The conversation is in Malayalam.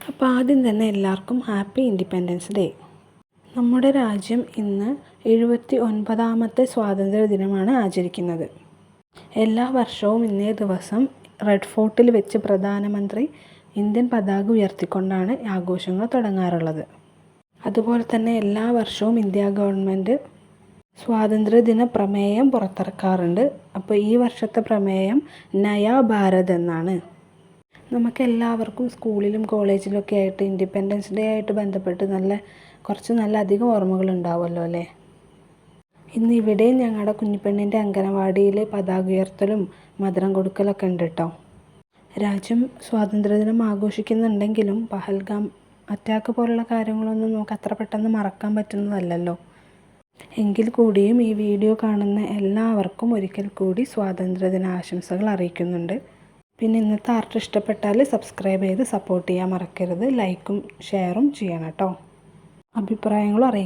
അപ്പോൾ ആദ്യം തന്നെ എല്ലാവർക്കും ഹാപ്പി ഇൻഡിപെൻഡൻസ് ഡേ. നമ്മുടെ രാജ്യം ഇന്ന് 79ാമത്തെ സ്വാതന്ത്ര്യ ദിനമാണ് ആചരിക്കുന്നത്. എല്ലാ വർഷവും ഇന്നേ ദിവസം റെഡ് ഫോർട്ടിൽ വെച്ച് പ്രധാനമന്ത്രി ഇന്ത്യൻ പതാക ഉയർത്തിക്കൊണ്ടാണ് ആഘോഷങ്ങൾ തുടങ്ങാറുള്ളത്. അതുപോലെ തന്നെ എല്ലാ വർഷവും ഇന്ത്യ ഗവൺമെൻറ് സ്വാതന്ത്ര്യദിന പ്രമേയം പുറത്തിറക്കാറുണ്ട്. അപ്പോൾ ഈ വർഷത്തെ പ്രമേയം നയാ ഭാരത് എന്നാണ്. നമുക്കെല്ലാവർക്കും സ്കൂളിലും കോളേജിലൊക്കെ ആയിട്ട് ഇൻഡിപെൻഡൻസ് ഡേ ആയിട്ട് ബന്ധപ്പെട്ട് കുറച്ച് അധികം ഓർമ്മകൾ ഉണ്ടാവുമല്ലോ അല്ലേ. ഇന്ന് ഇവിടെയും ഞങ്ങളുടെ കുഞ്ഞിപ്പെണ്ണിൻ്റെ അംഗനവാടിയിൽ പതാക ഉയർത്തലും മധുരം കൊടുക്കലൊക്കെ ഉണ്ട് കേട്ടോ. രാജ്യം സ്വാതന്ത്ര്യദിനം ആഘോഷിക്കുന്നുണ്ടെങ്കിലും പഹൽഗാം അറ്റാക്ക് പോലുള്ള കാര്യങ്ങളൊന്നും നമുക്ക് അത്ര പെട്ടെന്ന് മറക്കാൻ പറ്റുന്നതല്ലല്ലോ. എങ്കിൽ കൂടിയും ഈ വീഡിയോ കാണുന്ന എല്ലാവർക്കും ഒരിക്കൽ കൂടി സ്വാതന്ത്ര്യദിന ആശംസകൾ അറിയിക്കുന്നുണ്ട്. പിന്നെ ഇന്നത്തെ ആർട്ട് ഇഷ്ടപ്പെട്ടാൽ സബ്സ്ക്രൈബ് ചെയ്ത് സപ്പോർട്ട് ചെയ്യാൻ മറക്കരുത്. ലൈക്കും ഷെയറും ചെയ്യണം കേട്ടോ. അഭിപ്രായങ്ങളും അറിയിക്കും.